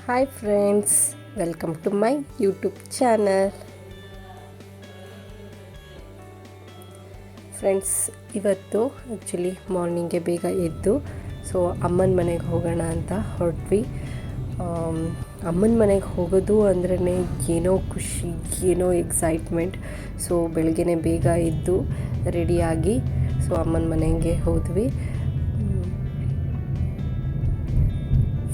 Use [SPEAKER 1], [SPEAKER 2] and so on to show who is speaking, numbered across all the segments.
[SPEAKER 1] Hi friends, welcome to my YouTube channel. Friends, ಇವತ್ತು actually ಮಾರ್ನಿಂಗೆ ಬೇಗ ಎದ್ದು ಅಮ್ಮನ ಮನೆಗೆ ಹೋಗೋಣ ಅಂತ ಹೊರಟ್ವಿ. ಅಮ್ಮನ ಮನೆಗೆ ಹೋಗೋದು ಅಂದ್ರೇ ಏನೋ ಖುಷಿ, ಏನೋ ಎಕ್ಸೈಟ್ಮೆಂಟ್. ಬೆಳಗ್ಗೆ ಬೇಗ ಎದ್ದು ರೆಡಿಯಾಗಿ ಅಮ್ಮನ ಮನೆಗೆ ಹೋದ್ವಿ.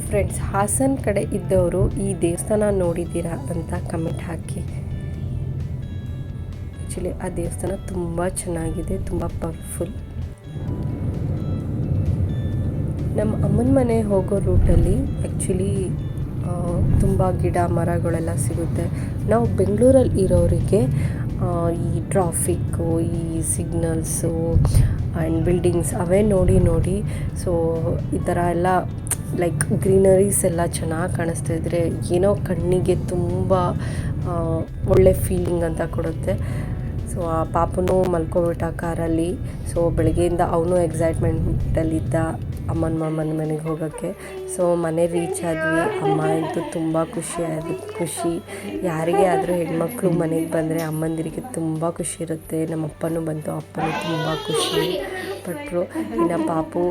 [SPEAKER 1] ಫ್ರೆಂಡ್ಸ್, ಹಾಸನ ಕಡೆ ಇದ್ದವರು ಈ ದೇವಸ್ಥಾನ ನೋಡಿದ್ದೀರಾ ಅಂತ ಕಮೆಂಟ್ ಹಾಕಿ. ಆ್ಯಕ್ಚುಲಿ ಆ ದೇವಸ್ಥಾನ ತುಂಬ ಚೆನ್ನಾಗಿದೆ, ತುಂಬ ಪವರ್ಫುಲ್. ನಮ್ಮ ಅಮ್ಮನ ಮನೆ ಹೋಗೋ ರೂಟಲ್ಲಿ ಆ್ಯಕ್ಚುಲಿ ತುಂಬ ಗಿಡ ಮರಗಳೆಲ್ಲ ಸಿಗುತ್ತೆ. ನಾವು ಬೆಂಗಳೂರಲ್ಲಿ ಇರೋರಿಗೆ ಈ ಟ್ರಾಫಿಕ್ಕು, ಈ ಸಿಗ್ನಲ್ಸು ಆ್ಯಂಡ್ ಬಿಲ್ಡಿಂಗ್ಸ್ ಅವೇ ನೋಡಿ ಈ ಥರ ಎಲ್ಲ ಲೈಕ್ ಗ್ರೀನರೀಸ್ ಎಲ್ಲ ಚೆನ್ನಾಗಿ ಕಾಣಿಸ್ತಾಯಿದ್ರೆ ಏನೋ ಕಣ್ಣಿಗೆ ತುಂಬ ಒಳ್ಳೆ ಫೀಲಿಂಗ್ ಅಂತ ಕೊಡುತ್ತೆ. ಆ ಪಾಪನೂ ಮಲ್ಕೊಬಿಟ್ಟ ಕಾರಲ್ಲಿ. ಬೆಳಗ್ಗೆಯಿಂದ ಅವನು ಎಕ್ಸೈಟ್ಮೆಂಟಲ್ಲಿದ್ದ ಅಮ್ಮನ ಮನೆಗೆ ಹೋಗೋಕ್ಕೆ. ಮನೆ ರೀಚ್ ಆದ್ವಿ. ಅಮ್ಮ ಅಂತೂ ತುಂಬ ಖುಷಿ. ಯಾರಿಗೇ ಆದರೂ ಹೆಣ್ಮಕ್ಳು ಮನೆಗೆ ಬಂದರೆ ಅಮ್ಮಂದಿರಿಗೆ ತುಂಬ ಖುಷಿ ಇರುತ್ತೆ. ನಮ್ಮ ಅಪ್ಪನೂ ಬಂತು, ಅಪ್ಪನೂ ತುಂಬ ಖುಷಿ ಪಟ್ಟರು. ಇನ್ನು ಪಾಪು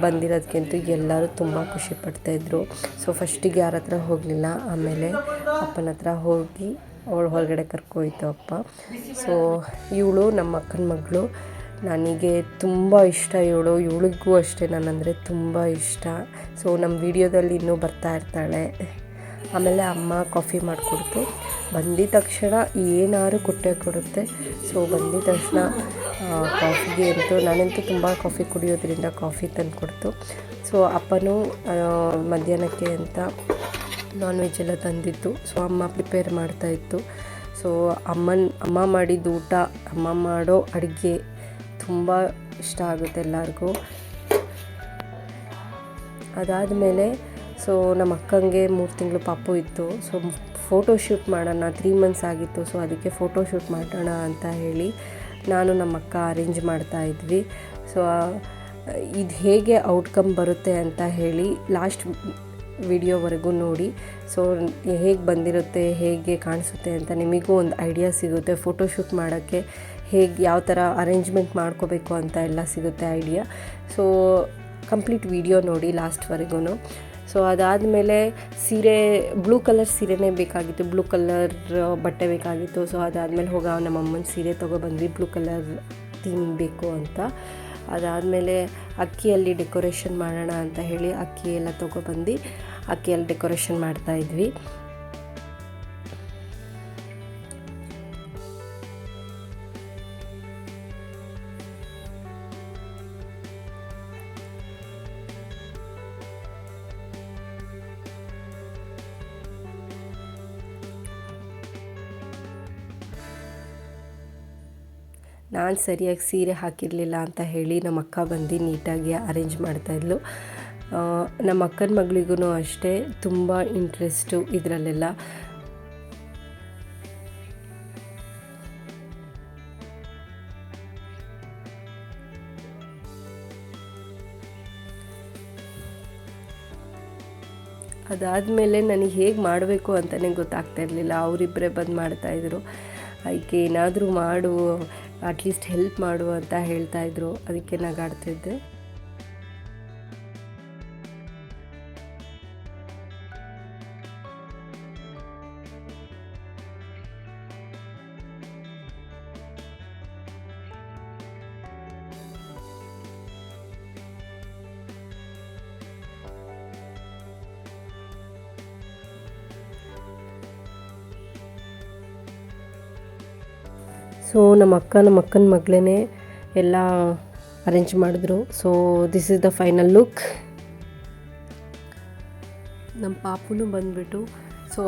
[SPEAKER 1] ಬಂದಿರೋದಕ್ಕಂತೂ ಎಲ್ಲರೂ ತುಂಬ ಖುಷಿ ಪಡ್ತಾಯಿದ್ರು. ಫಸ್ಟಿಗೆ ಯಾರ ಹತ್ರ ಹೋಗಲಿಲ್ಲ, ಆಮೇಲೆ ಅಪ್ಪನ ಹತ್ರ ಹೋಗಿ ಅವಳು ಹೊರಗಡೆ ಕರ್ಕೊಯ್ತು ಅಪ್ಪ. ಇವಳು ನಮ್ಮ ಅಕ್ಕನ ಮಗಳು. ನನಗೆ ತುಂಬ ಇಷ್ಟ ಇವಳಿಗೂ ಅಷ್ಟೇ ನಾನಂದರೆ ತುಂಬ ಇಷ್ಟ. ನಮ್ಮ ವಿಡಿಯೋದಲ್ಲಿ ಇನ್ನೂ ಬರ್ತಾ ಇರ್ತಾಳೆ. ಆಮೇಲೆ ಅಮ್ಮ ಕಾಫಿ ಮಾಡಿಕೊಡ್ತು. ಬಂದಿದ್ದ ತಕ್ಷಣ ಏನಾದ್ರು ಕೊಡುತ್ತೆ. ಬಂದಿದ್ದ ತಕ್ಷಣ ಕಾಫಿಗೆ ನಾನಂತೂ ತುಂಬ ಕಾಫಿ ಕುಡಿಯೋದ್ರಿಂದ ಕಾಫಿ ತಂದು ಕೊಡ್ತು. ಅಪ್ಪನೂ ಮಧ್ಯಾಹ್ನಕ್ಕೆ ಅಂತ ನಾನ್ ವೆಜ್ ಎಲ್ಲ ತಂದಿತ್ತು. ಅಮ್ಮ ಪ್ರಿಪೇರ್ ಮಾಡ್ತಾಯಿತ್ತು. ಅಮ್ಮ ಮಾಡಿದ ಊಟ, ಅಮ್ಮ ಮಾಡೋ ಅಡುಗೆ ತುಂಬ ಇಷ್ಟ ಆಗುತ್ತೆ ಎಲ್ಲರಿಗೂ. ಅದಾದಮೇಲೆ ನಮ್ಮ ಅಕ್ಕಂಗೆ 3 ತಿಂಗಳು ಪಾಪು ಇತ್ತು. ಫೋಟೋಶೂಟ್ ಮಾಡೋಣ, 3 ಮಂತ್ಸ್ ಆಗಿತ್ತು. ಅದಕ್ಕೆ ಫೋಟೋಶೂಟ್ ಮಾಡೋಣ ಅಂತ ಹೇಳಿ ನಾನು ನಮ್ಮ ಅಕ್ಕ ಅರೇಂಜ್ ಮಾಡ್ತಾಯಿದ್ವಿ. ಇದು ಹೇಗೆ ಔಟ್ಕಮ್ ಬರುತ್ತೆ ಅಂತ ಹೇಳಿ ಲಾಸ್ಟ್ ವಿಡಿಯೋವರೆಗೂ ನೋಡಿ. ಹೇಗೆ ಬಂದಿರುತ್ತೆ, ಹೇಗೆ ಕಾಣಿಸುತ್ತೆ ಅಂತ ನಿಮಗೂ ಒಂದು ಐಡಿಯಾ ಸಿಗುತ್ತೆ. ಫೋಟೋಶೂಟ್ ಮಾಡೋಕ್ಕೆ ಯಾವ ಥರ ಅರೇಂಜ್ಮೆಂಟ್ ಮಾಡ್ಕೋಬೇಕು ಅಂತ ಎಲ್ಲ ಸಿಗುತ್ತೆ ಐಡಿಯಾ. ಕಂಪ್ಲೀಟ್ ವಿಡಿಯೋ ನೋಡಿ ಲಾಸ್ಟ್ವರೆಗೂ. ಅದಾದಮೇಲೆ ಸೀರೆ, ಬ್ಲೂ ಕಲರ್ ಸೀರೆನೇ ಬೇಕಾಗಿತ್ತು, ಬ್ಲೂ ಕಲರ್ ಬಟ್ಟೆ ಬೇಕಾಗಿತ್ತು. ಅದಾದಮೇಲೆ ನಮ್ಮಮ್ಮನ ಸೀರೆ ತೊಗೊಬಂದ್ವಿ, ಬ್ಲೂ ಕಲರ್ ಥೀಮ್ ಬೇಕು ಅಂತ. ಅದಾದಮೇಲೆ ಅಕ್ಕಿಯಲ್ಲಿ ಡೆಕೋರೇಷನ್ ಮಾಡೋಣ ಅಂತ ಹೇಳಿ ಅಕ್ಕಿ ಎಲ್ಲ ತೊಗೊಬಂದು ಅಕ್ಕಿಯಲ್ಲಿ ಡೆಕೋರೇಷನ್ ಮಾಡ್ತಾಯಿದ್ವಿ. ನಾನು ಸರಿಯಾಗಿ ಸೀರೆ ಹಾಕಿರಲಿಲ್ಲ ಅಂತ ಹೇಳಿ ನಮ್ಮ ಅಕ್ಕ ಬಂದು ನೀಟಾಗಿ ಅರೇಂಜ್ ಮಾಡ್ತಾಯಿದ್ಲು. ನಮ್ಮ ಅಕ್ಕನ ಮಗಳಿಗೂ ಅಷ್ಟೇ ತುಂಬ ಇಂಟ್ರೆಸ್ಟು ಇದರಲ್ಲೆಲ್ಲ. ಅದಾದಮೇಲೆ ನನಗೆ ಹೇಗೆ ಮಾಡಬೇಕು ಅಂತಲೇ ಗೊತ್ತಾಗ್ತಾ ಇರಲಿಲ್ಲ. ಅವರಿಬ್ಬರೇ ಬಂದು ಮಾಡ್ತಾಯಿದ್ರು. ಅದಕ್ಕೆ ಏನಾದರೂ ಮಾಡು, ಅಟ್ಲೀಸ್ಟ್ ಹೆಲ್ಪ್ ಮಾಡು ಅಂತ ಹೇಳ್ತಾಯಿದ್ರು. ಅದಕ್ಕೆ ನಗಾಡ್ತಿದ್ದೆ. ನಮ್ಮ ಅಕ್ಕನ ಮಗಳೇ ಎಲ್ಲ ಅರೇಂಜ್ ಮಾಡಿದ್ರು. This is the final look. ನಮ್ಮ ಪಾಪುನು ಬಂದುಬಿಟ್ಟು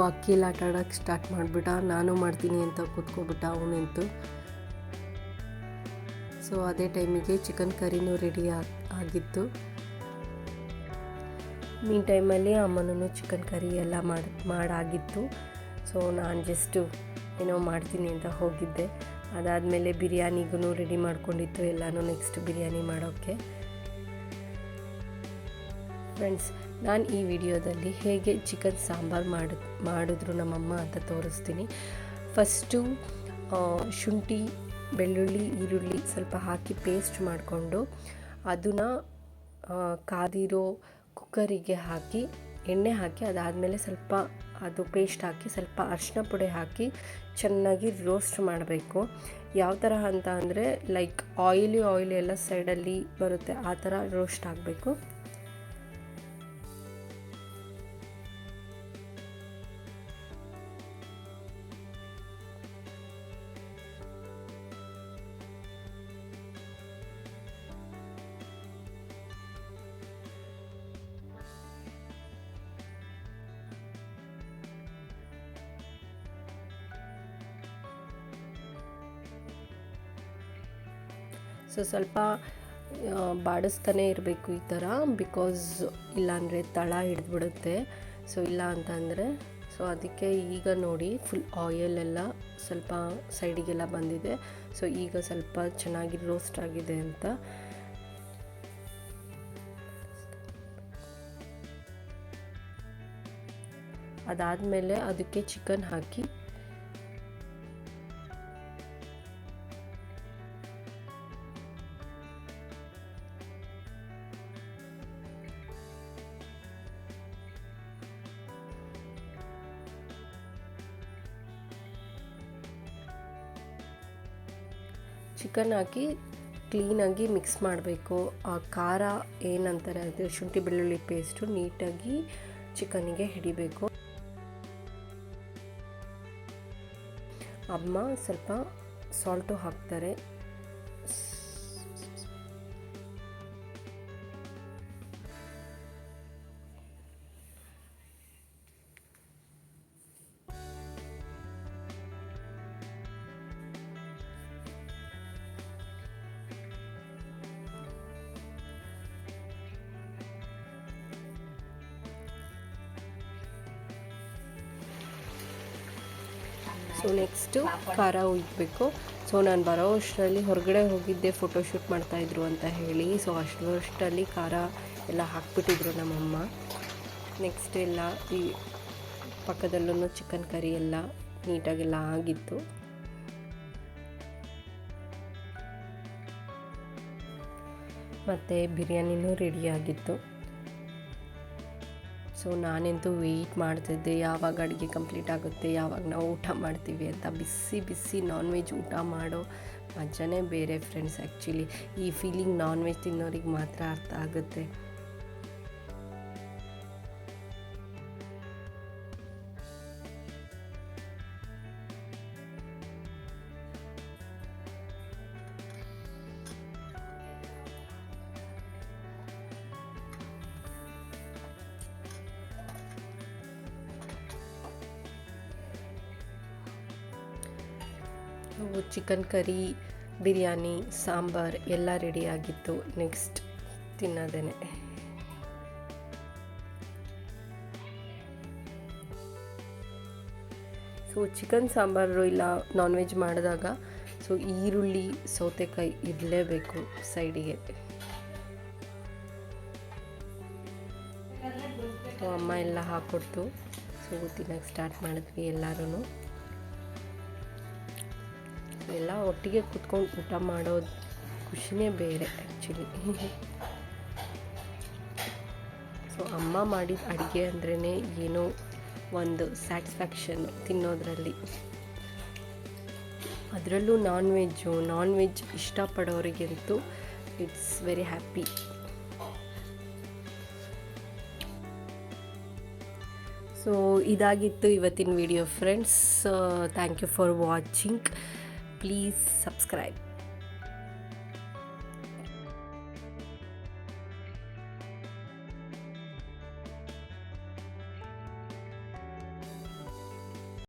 [SPEAKER 1] ಅಕ್ಕಿಯಲ್ಲಿ ಆಟ ಆಡೋಕ್ಕೆ ಸ್ಟಾರ್ಟ್ ಮಾಡಿಬಿಟ್ಟ. ನಾನು ಮಾಡ್ತೀನಿ ಅಂತ ಕೂತ್ಕೊಬಿಟ್ಟ ಅವನಂತೂ. ಅದೇ ಟೈಮಿಗೆ ಚಿಕನ್ ಕರಿನೂ ರೆಡಿ ಆಗಿತ್ತು. ಮೀನ್ ಟೈಮಲ್ಲಿ ಅಮ್ಮನೂ ಚಿಕನ್ ಕರಿ ಎಲ್ಲ ಮಾಡಾಗಿತ್ತು. ನಾನು ಜಸ್ಟು ಏನೋ ಮಾಡ್ತೀನಿ ಅಂತ ಹೋಗಿದ್ದೆ. ಅದಾದಮೇಲೆ ಬಿರಿಯಾನಿಗೂ ರೆಡಿ ಮಾಡ್ಕೊಂಡಿತ್ತು ಎಲ್ಲನೂ, ನೆಕ್ಸ್ಟ್ ಬಿರಿಯಾನಿ ಮಾಡೋಕ್ಕೆ. ಫ್ರೆಂಡ್ಸ್, ನಾನು ಈ ವಿಡಿಯೋದಲ್ಲಿ ಹೇಗೆ ಚಿಕನ್ ಸಾಂಬಾರು ಮಾಡಿದ್ರು ನಮ್ಮಮ್ಮ ಅಂತ ತೋರಿಸ್ತೀನಿ. ಫಸ್ಟು ಶುಂಠಿ, ಬೆಳ್ಳುಳ್ಳಿ, ಈರುಳ್ಳಿ ಸ್ವಲ್ಪ ಹಾಕಿ ಪೇಸ್ಟ್ ಮಾಡಿಕೊಂಡು ಅದನ್ನು ಕಾದಿರೋ ಕುಕ್ಕರಿಗೆ ಹಾಕಿ ಎಣ್ಣೆ ಹಾಕಿ ಅದಾದಮೇಲೆ ಸ್ವಲ್ಪ ಅದು ಪೇಸ್ಟ್ ಹಾಕಿ ಸ್ವಲ್ಪ ಅರಿಶಿನ ಪುಡಿ ಹಾಕಿ ಚೆನ್ನಾಗಿ ರೋಸ್ಟ್ ಮಾಡಬೇಕು. ಯಾವ ಥರ ಅಂತ ಅಂದರೆ ಲೈಕ್ ಆಯಿಲಿ ಎಲ್ಲ ಸೈಡಲ್ಲಿ ಬರುತ್ತೆ, ಆ ಥರ ರೋಸ್ಟ್ ಆಗಬೇಕು. ಸೊ ಸ್ವಲ್ಪ ಬಾಡಿಸ್ತಾನೆ ಇರಬೇಕು ಈ ಥರ, ಬಿಕಾಸ್ ಇಲ್ಲಾಂದರೆ ತಳ ಹಿಡಿದ್ಬಿಡುತ್ತೆ. ಸೊ ಇಲ್ಲ ಅಂತಂದರೆ ಸೊ ಅದಕ್ಕೆ ಈಗ ನೋಡಿ ಫುಲ್ ಆಯಿಲೆಲ್ಲ ಸ್ವಲ್ಪ ಸೈಡಿಗೆಲ್ಲ ಬಂದಿದೆ. ಸೊ ಈಗ ಸ್ವಲ್ಪ ಚೆನ್ನಾಗಿ ರೋಸ್ಟ್ ಆಗಿದೆ ಅಂತ. ಅದಾದಮೇಲೆ ಅದಕ್ಕೆ ಚಿಕನ್ ಹಾಕಿ ಚಿಕನ್ ಹಾಕಿ ಕ್ಲೀನಾಗಿ ಮಿಕ್ಸ್ ಮಾಡಬೇಕು. ಆ ಖಾರ ಏನಂತಾರೆ ಅದು ಶುಂಠಿ ಬೆಳ್ಳುಳ್ಳಿ ಪೇಸ್ಟು ನೀಟಾಗಿ ಚಿಕನ್ನಿಗೆ ಹಿಡಿಬೇಕು. ಅಮ್ಮ ಸ್ವಲ್ಪ ಸಾಲ್ಟು ಹಾಕ್ತಾರೆ. ಸೊ ನೆಕ್ಸ್ಟು ಖಾರ ಉಯ್ಯಬೇಕು. ಸೊ ನಾನು ಬರೋ ಅಷ್ಟರಲ್ಲಿ ಹೊರಗಡೆ ಹೋಗಿದ್ದೆ, ಫೋಟೋಶೂಟ್ ಮಾಡ್ತಾಯಿದ್ರು ಅಂತ ಹೇಳಿ. ಸೊ ಅಷ್ಟರಲ್ಲಿ ಖಾರ ಎಲ್ಲ ಹಾಕ್ಬಿಟ್ಟಿದ್ರು ನಮ್ಮಮ್ಮ. ನೆಕ್ಸ್ಟ್ ಎಲ್ಲ ಈ ಪಕ್ಕದಲ್ಲೂ ಚಿಕನ್ ಕರಿ ಎಲ್ಲ ನೀಟಾಗೆಲ್ಲ ಆಗಿತ್ತು. ಮತ್ತು ಬಿರಿಯಾನಿನೂ ರೆಡಿಯಾಗಿತ್ತು. ಸೊ ನಾನಂತೂ ವೆಯ್ಟ್ ಮಾಡ್ತಿದ್ದೆ ಯಾವಾಗ ಅಡುಗೆ ಕಂಪ್ಲೀಟ್ ಆಗುತ್ತೆ, ಯಾವಾಗ ನಾವು ಊಟ ಮಾಡ್ತೀವಿ ಅಂತ. ಬಿಸಿ ಬಿಸಿ ನಾನ್ ವೆಜ್ ಊಟ ಮಾಡೋ ಮಜಾನೇ ಬೇರೆ ಫ್ರೆಂಡ್ಸ್. ಆ್ಯಕ್ಚುಲಿ ಈ ಫೀಲಿಂಗ್ ನಾನ್ ವೆಜ್ ತಿನ್ನೋರಿಗೆ ಮಾತ್ರ ಅರ್ಥ ಆಗುತ್ತೆ. ಚಿಕನ್ ಕರಿ, ಬಿರಿಯಾನಿ, ಸಾಂಬಾರು ಎಲ್ಲ ರೆಡಿಯಾಗಿತ್ತು. ನೆಕ್ಸ್ಟ್ ತಿನ್ನೋದೇನೆ. ಸೊ ಚಿಕನ್ ಸಾಂಬಾರು ಇಲ್ಲ ನಾನ್ ವೆಜ್ ಮಾಡಿದಾಗ ಸೊ ಈರುಳ್ಳಿ, ಸೌತೆಕಾಯಿ ಇರಲೇಬೇಕು ಸೈಡಿಗೆ. ಸೊ ಅಮ್ಮ ಎಲ್ಲ ಹಾಕ್ಕೊಡ್ತು. ಸೊ ತಿನ್ನೋಕ್ಕೆ ಸ್ಟಾರ್ಟ್ ಮಾಡಿದ್ವಿ ಎಲ್ಲರೂ. ಎಲ್ಲ ಒಟ್ಟಿಗೆ ಕುತ್ಕೊಂಡು ಊಟ ಮಾಡೋದು ಖುಷಿನೇ ಬೇರೆ ಆ್ಯಕ್ಚುಲಿ. ಸೊ ಅಮ್ಮ ಮಾಡಿದ ಅಡುಗೆ ಅಂದ್ರೇ ಏನೋ ಒಂದು ಸ್ಯಾಟಿಸ್ಫ್ಯಾಕ್ಷನ್ ತಿನ್ನೋದ್ರಲ್ಲಿ. ಅದರಲ್ಲೂ ನಾನ್ ವೆಜ್ ಇಷ್ಟಪಡೋರಿಗಂತೂ ಇಟ್ಸ್ ವೆರಿ ಹ್ಯಾಪಿ. ಸೊ ಇದಾಗಿತ್ತು ಇವತ್ತಿನ video friends. Thank you for watching. Please subscribe.